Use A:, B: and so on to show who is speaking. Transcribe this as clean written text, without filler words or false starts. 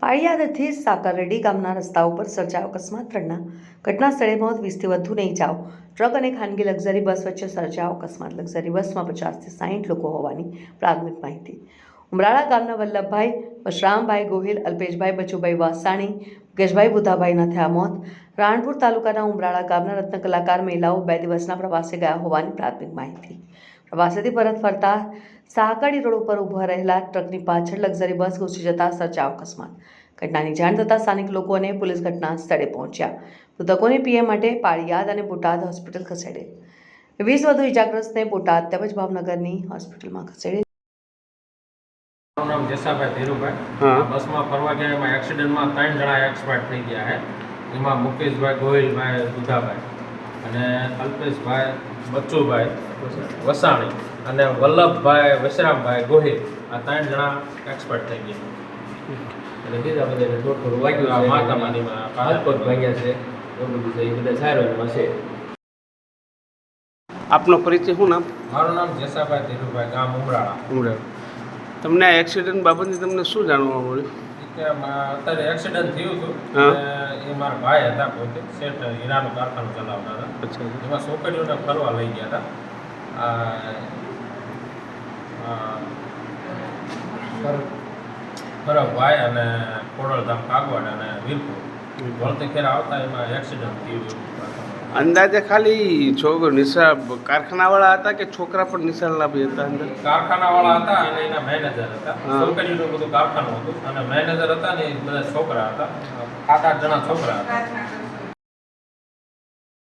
A: પાળિયાદથી સાકરરેડી ગામના રસ્તા ઉપર સર્જાયો અકસ્માત. ઘટના સ્થળે મોત, 20થી વધુને ઇજાઓ. ટ્રક અને ખાનગી લક્ઝરી બસ વચ્ચે સર્જાયો અકસ્માત. લક્ઝરી બસમાં 50થી 60 લોકો હોવાની પ્રાથમિક માહિતી. ઉમરાળા ગામના વલ્લભભાઈ પરશુરામભાઈ ગોહિલ, અલ્પેશભાઈ બચુભાઈ વાસાણી, મુકેશભાઈ બુધાભાઈના થયા મોત. રાણપુર તાલુકાના ઉમરાળા ગામના રત્ન કલાકાર મહિલાઓ 2 દિવસના પ્રવાસે ગયા હોવાની પ્રાથમિક માહિતી. પ્રવાસેથી પરત ફરતા સાહકડી રોડ ઉપર ઊભા રહેલા ટ્રકની પાછળ લક્ઝરી બસ ઘૂસી જતા સર્જાયો અકસ્માત. ઘટનાની જાણ થતાં સ્થાનિક લોકો અને પોલીસ ઘટના સ્થળે પહોંચ્યા. મૃતકોને પીએમ માટે પાળિયાદ અને બોટાદ હોસ્પિટલ ખસેડેલ. 20 વધુ ઇજાગ્રસ્તને બોટાદ તેમજ ભાવનગરની હોસ્પિટલમાં ખસેડેલ.
B: મારું નામ જેસાભાઈ ધીરુભાઈ. બસમાં ફરવા ગયા એમાં એક્સિડન્ટમાં 3 જણા એક્સપાયર થઈ ગયા છે. એમાં મુકેશભાઈ ગોહિલભાઈ બુધાભાઈ અને અલ્પેશભાઈ બચ્ચુભાઈ વસાણી અને વલ્લભભાઈ વશરામભાઈ ગોહિલ, આ 3 જણા એક્સપાયર થઈ ગયા.
C: અને બીજા બધાને થોડું થોડું વાગ્યું છે,
B: માતામાનીમાં
C: હાથ પગ ભાગ્યા છે, એવું બધું છે. એ બધા સારવારમાં છે.
D: આપનો પરિચય શું નામ?
B: મારું નામ જેસાભાઈ ધીરુભાઈ, ગામ ઉમરાળા.
D: તમને આ એક્સિડન્ટ બાબતની તમને શું જાણવા મળ્યું?
B: કે અત્યારે એક્સિડન્ટ થયું હતું.
D: હા.
B: એ મારા ભાઈ હતા, પોતે શેઠ હીરાનું કારખાનું ચલાવતા હતા.
D: અચ્છા.
B: એમાં છોકરીઓને ફરવા લઈ ગયા હતા. ફરવાભાઈ અને ખોડલધામ કાગવાડ અને વીરપુર વળતી ખેર આવતા એમાં એક્સિડન્ટ થયું.
D: અંદાજે ખાલી કારખાનાવાળા હતા કે છોકરા પણ નિશાળના બી હતા અંદર?
B: કારખાનાવાળા હતા અને એના મેનેજર હતા.
D: હા.
B: છોકરીઓનું બધું કારખાનું હતું અને મેનેજર હતા ને એ બધા છોકરા હતા. 7-8 જણા છોકરા હતા.